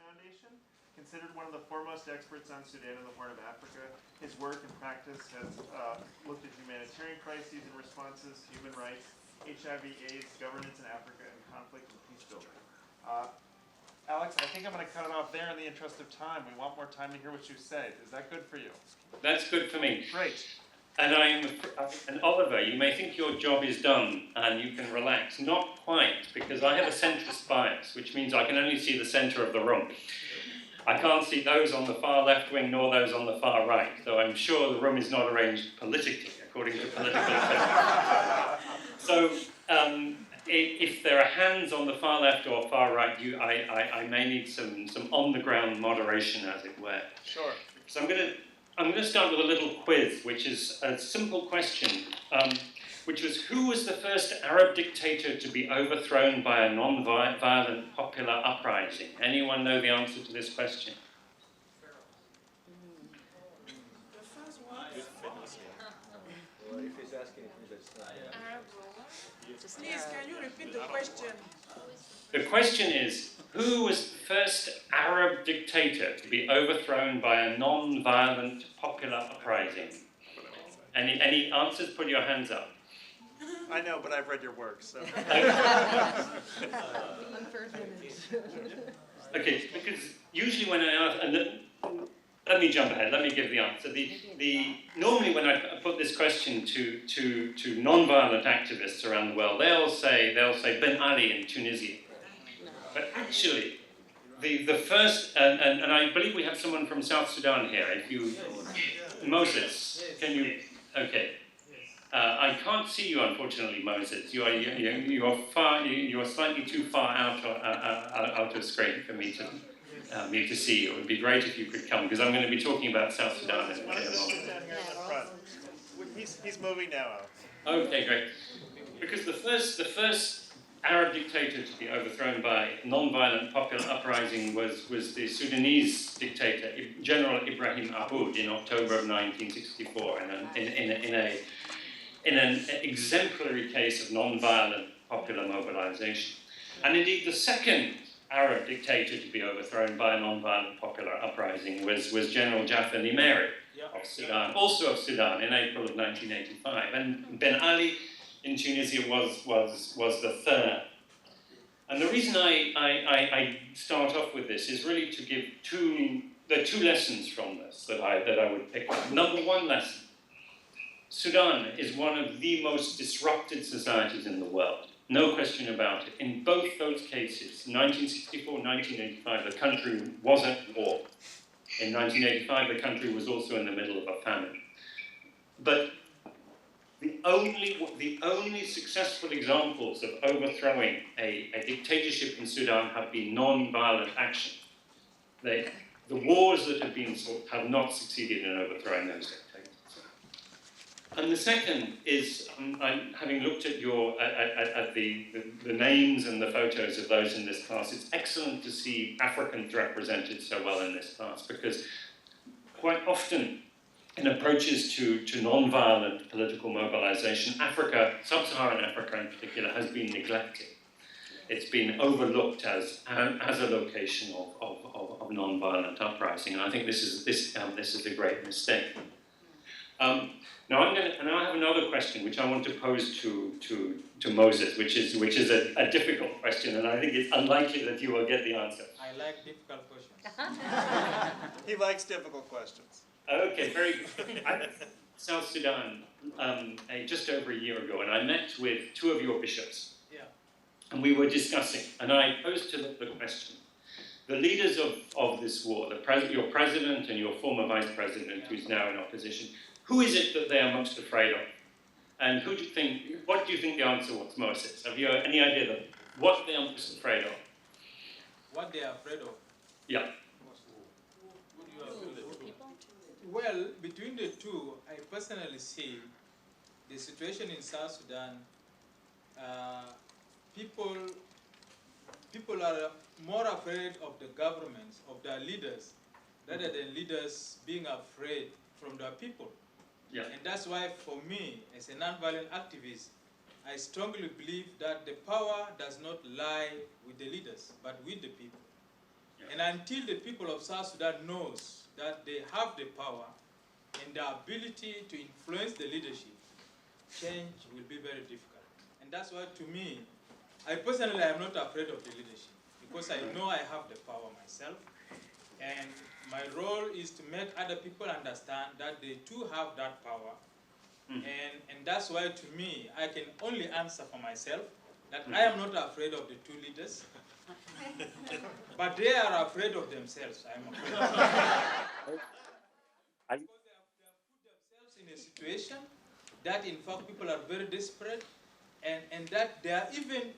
Foundation. Considered one of the foremost experts on Sudan and the Horn of Africa, his work and practice has looked at humanitarian crises and responses, human rights, HIV/AIDS, governance in Africa, and conflict and peace building. Alex, I think I'm going to cut it off there in the interest of time. We want more time to hear what you say. Is that good for you? That's good for me. Great. And Oliver, you may think your job is done and you can relax. Not quite, because I have a centrist bias, which means I can only see the center of the room. I can't see those on the far left wing nor those on the far right, though I'm sure the room is not arranged politically, according to political effect. So if there are hands on the far left or far right, I may need some on-the-ground moderation, as it were. Sure. So I'm going to start with a little quiz, which is a simple question, which was, who was the first Arab dictator to be overthrown by a non-violent popular uprising? Anyone know the answer to this question? The first one. Well, if he's asking if it's Please, can you repeat the question? The question is, who was the first Arab dictator to be overthrown by a non-violent popular uprising? Any answers? Put your hands up. I know, but I've read your work, so. Okay, because usually when I ask, let me jump ahead. Let me give the answer. Normally when I put this question to non-violent activists around the world, they'll say Ben Ali in Tunisia. But actually, the first, and I believe we have someone from South Sudan here. If you, Moses, can you? Okay. I can't see you, unfortunately, Moses. You are slightly too far out of screen for me to see you. It would be great if you could come, because I'm going to be talking about South Sudan in a moment. He's moving now. Okay, great. Because the first Arab dictator to be overthrown by non-violent popular uprising was the Sudanese dictator, General Ibrahim Aboud, in October of 1964, in an exemplary case of non-violent popular mobilization. And indeed, the second Arab dictator to be overthrown by a non-violent popular uprising was General Jafar Nimeri of Sudan, also of Sudan, in April of 1985. And Ben Ali in Tunisia was the third. And the reason I start off with this is really to give two lessons from this that I would pick up. Number one lesson: Sudan is one of the most disrupted societies in the world. No question about it. In both those cases, 1964, 1985, the country was at war. In 1985, the country was also in the middle of a famine. But the only successful examples of overthrowing a dictatorship in Sudan have been non-violent action. The wars that have been fought have not succeeded in overthrowing those dictators. And the second is, having looked at the names and the photos of those in this class, it's excellent to see Africans represented so well in this class, because quite often in approaches to non-violent political mobilization, Africa, sub-Saharan Africa in particular, has been neglected. It's been overlooked as a location of non-violent uprising, and I think this is a great mistake. Now I have another question which I want to pose to Moses, which is a difficult question, and I think it's unlikely that you will get the answer. I like difficult questions. He likes difficult questions. Okay, very good. South Sudan just over a year ago, and I met with two of your bishops. Yeah. And we were discussing, and I posed to them the question: the leaders of this war, your president and your former vice president, who's now in opposition, who is it that they are most afraid of? And what do you think the answer was, Moses? Have you any idea what they are most afraid of? What they are afraid of? Yeah. Well, between the two, I personally see the situation in South Sudan. People are more afraid of the governments, of their leaders, rather than leaders being afraid from their people. Yeah. And that's why, for me, as a nonviolent activist, I strongly believe that the power does not lie with the leaders, but with the people. And until the people of South Sudan knows that they have the power and the ability to influence the leadership, change will be very difficult. And that's why, to me, I personally am not afraid of the leadership, because I know I have the power myself. And my role is to make other people understand that they too have that power. And that's why, to me, I can only answer for myself that I am not afraid of the two leaders, but they are afraid of themselves. I'm afraid. Because they have put themselves in a situation that, in fact, people are very desperate, and that they are even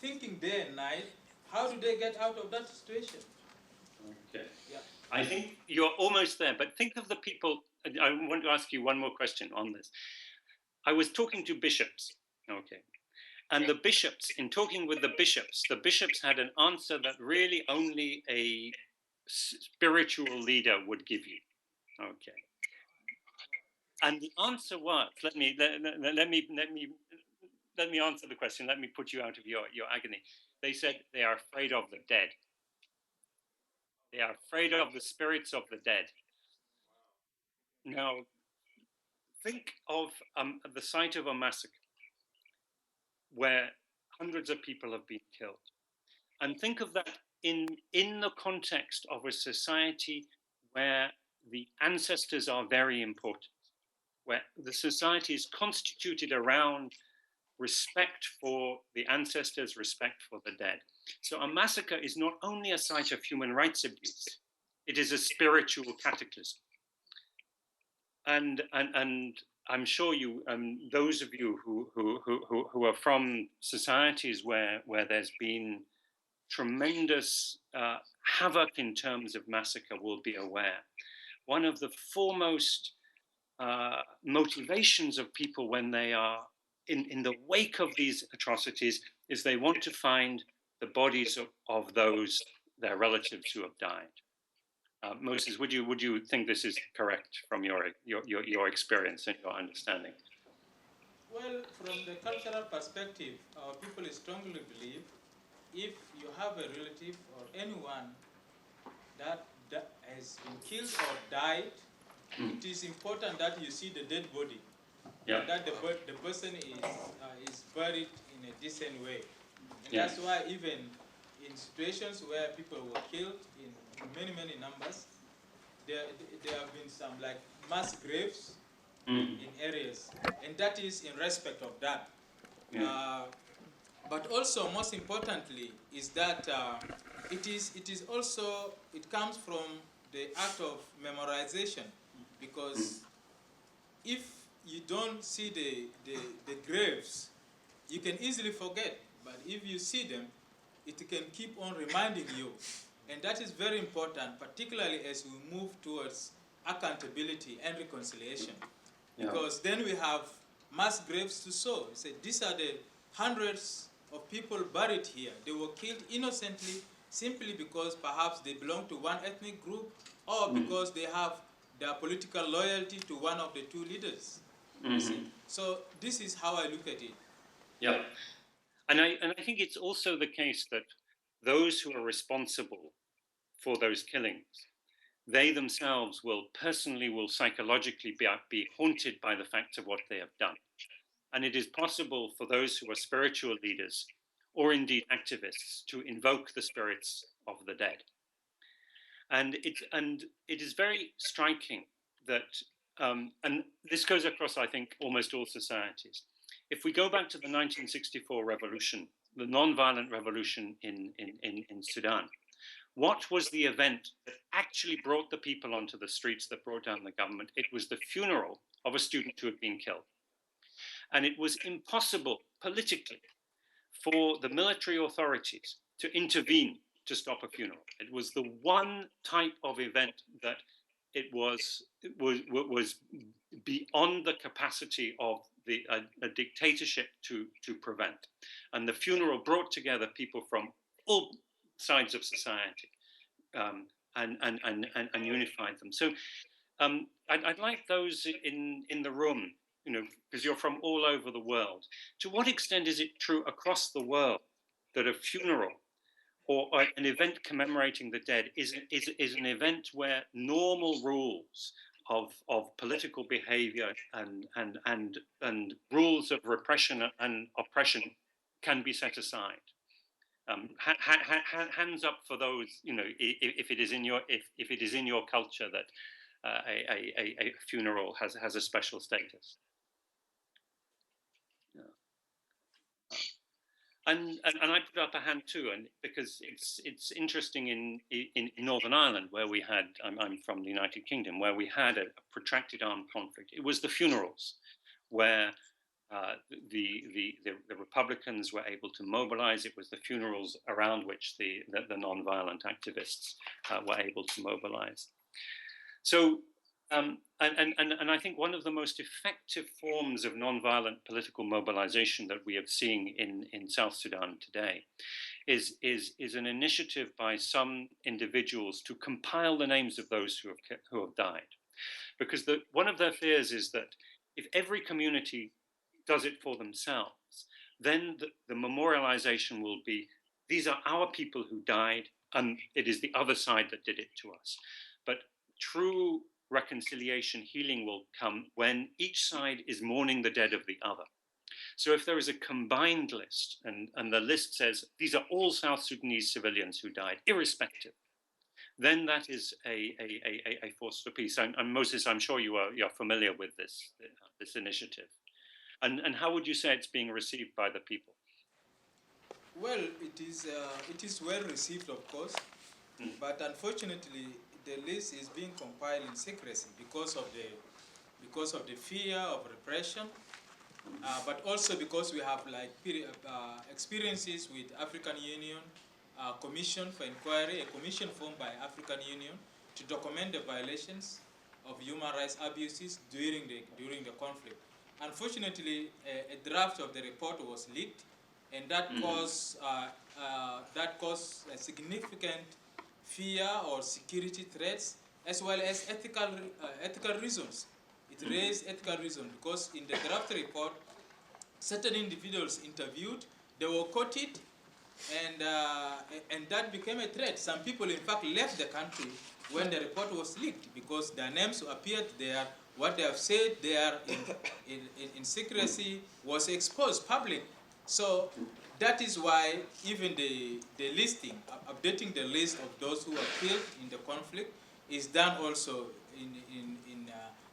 thinking day and night, how do they get out of that situation? Okay. Yeah. I think you're almost there, but think of the people. I want to ask you one more question on this. I was talking to bishops, okay, and the bishops, in talking with the bishops had an answer that really only a spiritual leader would give you, okay. And the answer was, let me answer the question. Let me put you out of your agony. They said they are afraid of the dead. They are afraid of the spirits of the dead. Now, think of the site of a massacre where hundreds of people have been killed. And think of that in the context of a society where the ancestors are very important, where the society is constituted around respect for the ancestors, respect for the dead. So a massacre is not only a site of human rights abuse, it is a spiritual cataclysm. And I'm sure you, those of you who are from societies where there's been tremendous havoc in terms of massacre will be aware. One of the foremost motivations of people when they are in the wake of these atrocities is they want to find the bodies of those, their relatives who have died. Moses, would you think this is correct from your experience and your understanding? Well, from the cultural perspective, our people strongly believe if you have a relative or anyone that has been killed or died, it is important that you see the dead body, and that the person is buried in a decent way. And that's why even in situations where people were killed in many numbers, there have been some like mass graves in areas, and that is in respect of that. But also, most importantly, is that it comes from the act of memorization, because if you don't see the graves, you can easily forget. But if you see them, it can keep on reminding you. And that is very important, particularly as we move towards accountability and reconciliation. Because then we have mass graves to show. Say, these are the hundreds of people buried here. They were killed innocently simply because perhaps they belong to one ethnic group, or because they have their political loyalty to one of the two leaders. So this is how I look at it. Yeah. And I think it's also the case that those who are responsible for those killings, they themselves will psychologically be haunted by the fact of what they have done. And it is possible for those who are spiritual leaders, or indeed activists, to invoke the spirits of the dead. And it is very striking that, and this goes across, I think, almost all societies. If we go back to the 1964 revolution, the non-violent revolution in Sudan, what was the event that actually brought the people onto the streets, that brought down the government? It was the funeral of a student who had been killed. And it was impossible politically for the military authorities to intervene to stop a funeral. It was the one type of event that it was beyond the capacity of a dictatorship to prevent. And the funeral brought together people from all sides of society and unified them. So I'd like those in the room, because you're from all over the world. To what extent is it true across the world that a funeral or an event commemorating the dead is an event where normal rules of political behavior and rules of repression and oppression can be set aside. Hands up for those, if it is in your culture that a funeral has a special status. Yeah. And I put up a hand too, and because it's interesting in Northern Ireland, where we had, I'm from the United Kingdom, where we had a protracted armed conflict. It was the funerals where the Republicans were able to mobilize. It was the funerals around which the non-violent activists were able to mobilize. So, and I think one of the most effective forms of non-violent political mobilization that we have seen in South Sudan today is an initiative by some individuals to compile the names of those who have died. Because one of their fears is that if every community does it for themselves, then the memorialization will be, these are our people who died, and it is the other side that did it to us. But true reconciliation, healing will come when each side is mourning the dead of the other. So if there is a combined list, and the list says, these are all South Sudanese civilians who died, irrespective, then that is a force for peace. And Moses, I'm sure you're familiar with this initiative. And how would you say it's being received by the people? Well, it is well received, of course, but unfortunately, the list is being compiled in secrecy because of the fear of repression, but also because we have experiences with African Union Commission for Inquiry, a commission formed by African Union to document the violations of human rights abuses during the conflict. Unfortunately, a draft of the report was leaked, and that caused a significant fear or security threats, as well as ethical reasons. It raised ethical reasons because in the draft report, certain individuals interviewed, they were quoted, and that became a threat. Some people, in fact, left the country when the report was leaked because their names appeared there. What they have said there in secrecy was exposed public. So that is why even the listing, updating the list of those who were killed in the conflict is done also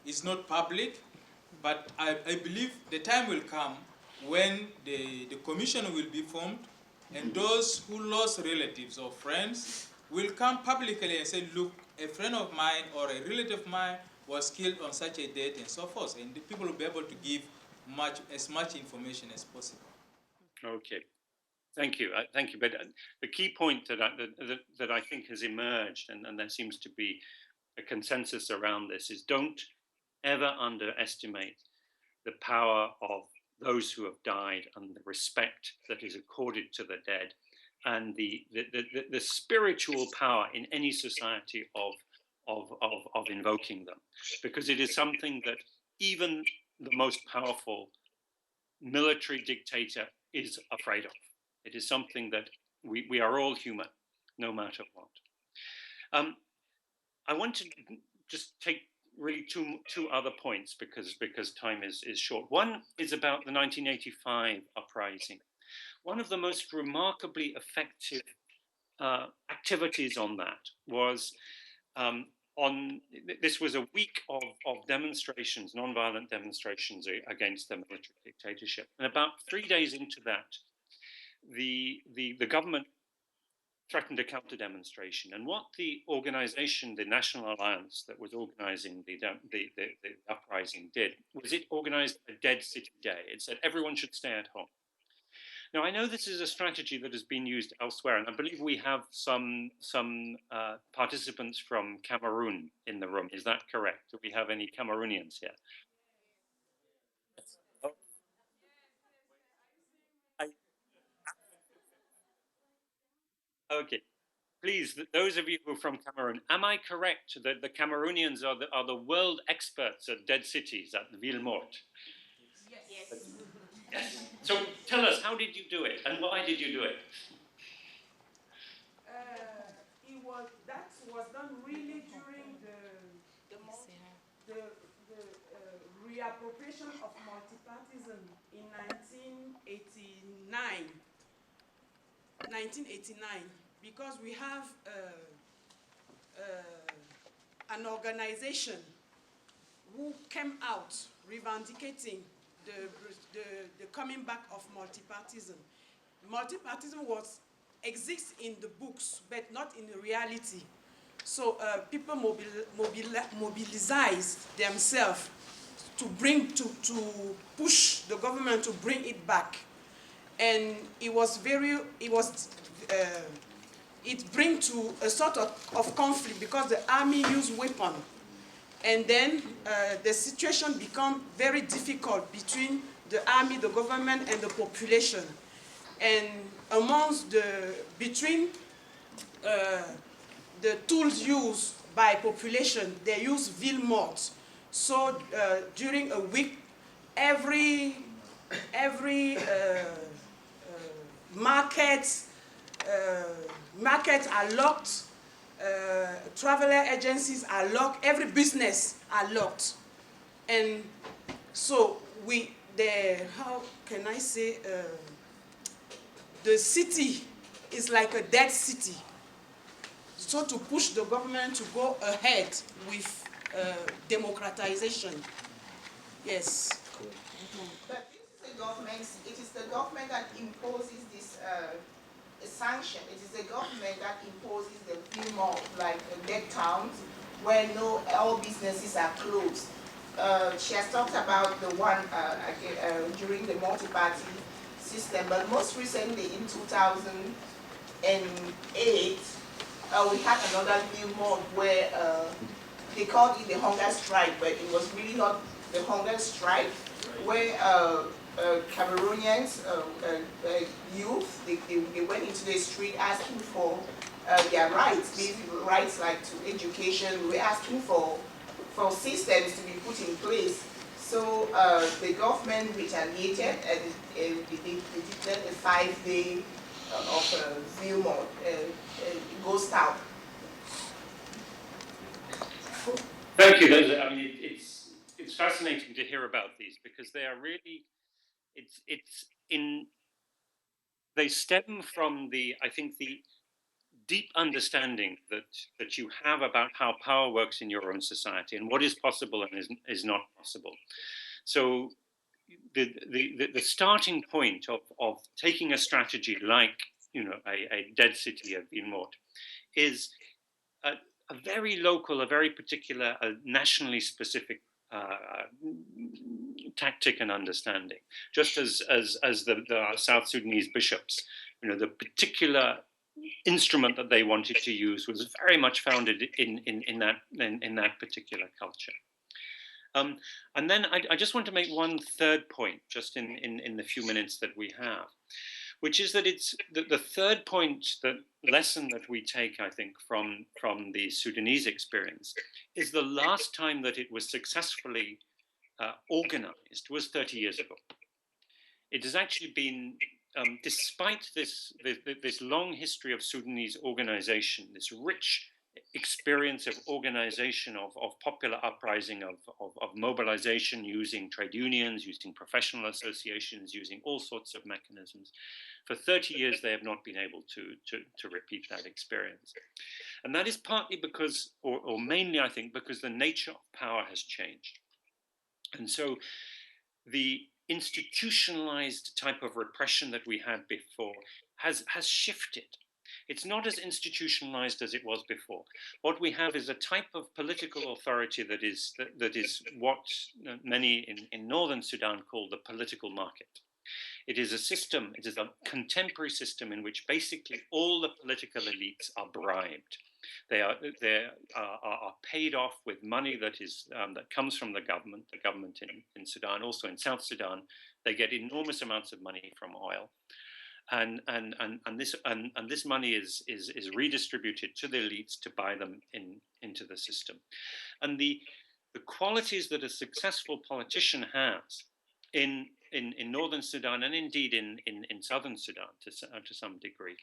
is not public. But I believe the time will come when the commission will be formed, and those who lost relatives or friends will come publicly and say, look, a friend of mine or a relative of mine was killed on such a date and so forth. And the people will be able to give as much information as possible. Okay. Thank you. Thank you. But the key point that I think has emerged, and there seems to be a consensus around this, is don't ever underestimate the power of those who have died and the respect that is accorded to the dead, and the spiritual power in any society of invoking them, because it is something that even the most powerful military dictator is afraid of. It is something that we are all human, no matter what. I want to just take really two other points because time is short. One is about the 1985 uprising. One of the most remarkably effective activities on that was this was a week of demonstrations, non-violent demonstrations against the military dictatorship. And about 3 days into that, the government threatened a counter-demonstration. And what the organization, the National Alliance that was organizing the uprising did was it organized a Dead City Day. It said everyone should stay at home. Now, I know this is a strategy that has been used elsewhere, and I believe we have some participants from Cameroon in the room. Is that correct? Do we have any Cameroonians here? Okay. Please, those of you who are from Cameroon, am I correct that the Cameroonians are the world experts at dead cities, at Ville Morte? Yes. Yes. So tell us, how did you do it, and why did you do it? done really during the reappropriation of multipartism in 1989, because we have an organization who came out revendicating the coming back of multipartism. Multipartism exists in the books, but not in the reality. So people mobilized themselves to push the government to bring it back, and it brings to a sort of conflict because the army used weapons. And then the situation became very difficult between the army, the government, and the population. And between the tools used by population, they use ville morte. So during a week, every markets are locked. Traveler agencies are locked, every business are locked. And so how can I say, the city is like a dead city. So to push the government to go ahead with democratization. Yes. Cool. But this is the government, it is the government that imposes this sanction. It is the government that imposes the film of like dead towns where all businesses are closed. She has talked about the one during the multi-party system, but most recently in 2008, we had another film mode where they called it the hunger strike, but it was really not the hunger strike, where Cameroonians, youth, they went into the street asking for their rights, basic rights like to education. We were asking for systems to be put in place. So the government retaliated and they declared a 5-day of view mode, ghost town. Thank you. I mean, it's fascinating to hear about these because they are really, they stem from I think the deep understanding that you have about how power works in your own society and what is possible and is not possible. So the starting point of taking a strategy like a dead city of Villemort is a very local, a very particular, a nationally specific tactic and understanding. Just as the South Sudanese bishops, the particular instrument that they wanted to use was very much founded in that particular culture. And then I just want to make one third point, just in the few minutes that we have, which is that it's the third point, the lesson that we take, I think, from the Sudanese experience, is the last time that it was successfully organized was 30 years ago. It has actually been, despite this long history of Sudanese organization, this rich experience of organization, of popular uprising, of mobilization using trade unions, using professional associations, using all sorts of mechanisms. For 30 years, they have not been able to repeat that experience. And that is partly because, or mainly, I think, because the nature of power has changed. And so the institutionalized type of repression that we had before has shifted. It's not as institutionalized as it was before. What we have is a type of political authority that is what many in northern Sudan call the political market. It is a system, it is a contemporary system in which basically all the political elites are bribed. They are paid off with money that comes from the government in Sudan, also in South Sudan. They get enormous amounts of money from oil. And this money is redistributed to the elites to buy them into the system. And the qualities that a successful politician has in in northern Sudan and indeed in southern Sudan to some degree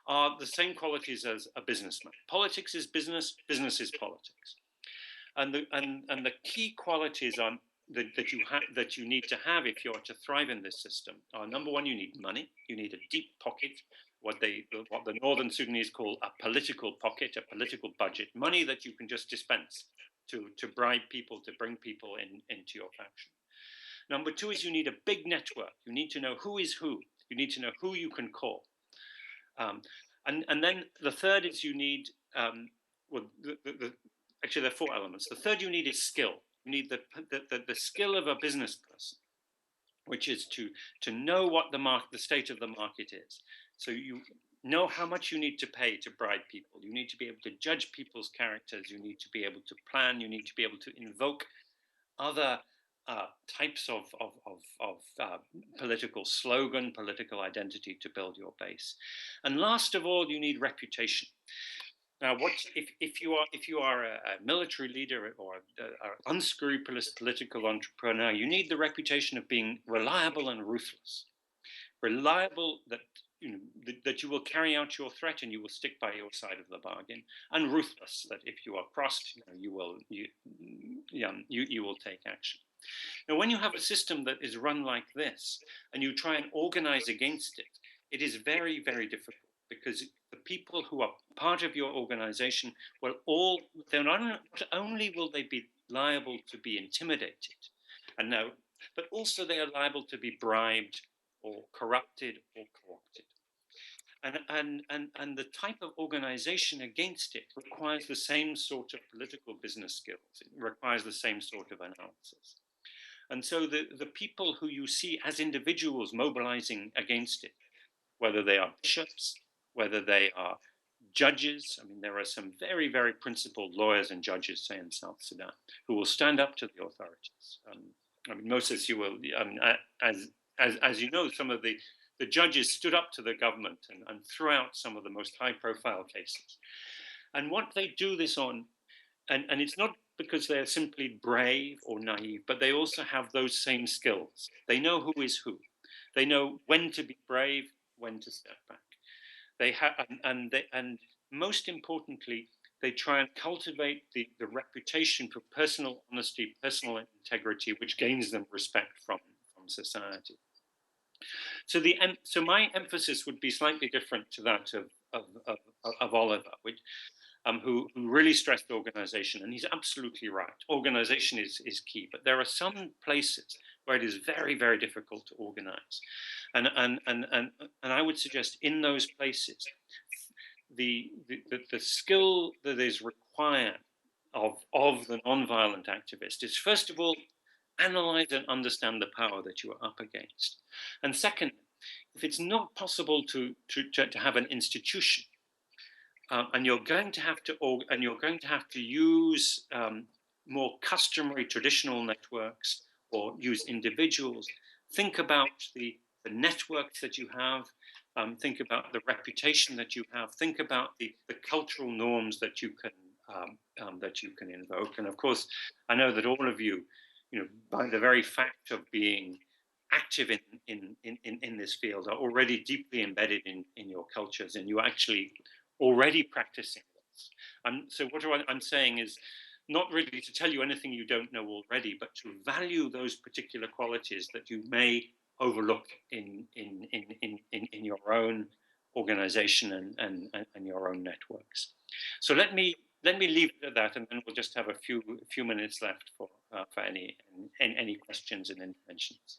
are the same qualities as a businessman. Politics is business, business is politics. And the key qualities are that you need to have if you're to thrive in this system are: number one, you need money. You need a deep pocket, what the northern Sudanese call a political pocket, a political budget, money that you can just dispense to bribe people, to bring people into your faction. Number two is you need a big network. You need to know who is who. You need to know who you can call. And then the third is you need, actually there are four elements. The third you need is skill. You need the skill of a business person, which is to know what the state of the market is. So you know how much you need to pay to bribe people. You need to be able to judge people's characters. You need to be able to plan. You need to be able to invoke other types of political slogan, political identity to build your base. And last of all, you need reputation. Now, if you are a military leader or an unscrupulous political entrepreneur, you need the reputation of being reliable and ruthless. Reliable, that you will carry out your threat and you will stick by your side of the bargain, and ruthless, that if you are crossed, you will take action. Now, when you have a system that is run like this and you try and organize against it, it is very, very difficult, because the people who are part of your organization not only will they be liable to be intimidated, but also they are liable to be bribed or corrupted or co-opted. And the type of organization against it requires the same sort of political business skills. It requires the same sort of analysis. And so the people who you see as individuals mobilizing against it, whether they are bishops, whether they are judges, I mean, there are some very, very principled lawyers and judges, say, in South Sudan, who will stand up to the authorities. I mean, Moses, you will, as you know, some of the judges stood up to the government and threw out some of the most high-profile cases. And what they do this on, and it's not because they're simply brave or naive, but they also have those same skills. They know who is who. They know when to be brave, when to step back. They have, and most importantly, they try and cultivate the reputation for personal honesty, personal integrity, which gains them respect from society. So my emphasis would be slightly different to that of Oliver, who really stressed organization, and he's absolutely right. Organization is key, but there are some places where it is very, very difficult to organize, and I would suggest in those places, the skill that is required of the nonviolent activist is, first of all, analyze and understand the power that you are up against, and second, if it's not possible to have an institution, and you're going to have to use more customary traditional networks or use individuals. Think about the networks that you have. Think about the reputation that you have. Think about the cultural norms that you can invoke. And of course, I know that all of you, by the very fact of being active in this field, are already deeply embedded in your cultures, and you actually already practicing this. So what I'm saying is not really to tell you anything you don't know already, but to value those particular qualities that you may overlook in your own organization and your own networks. So let me leave it at that, and then we'll just have a few minutes left for any questions and interventions.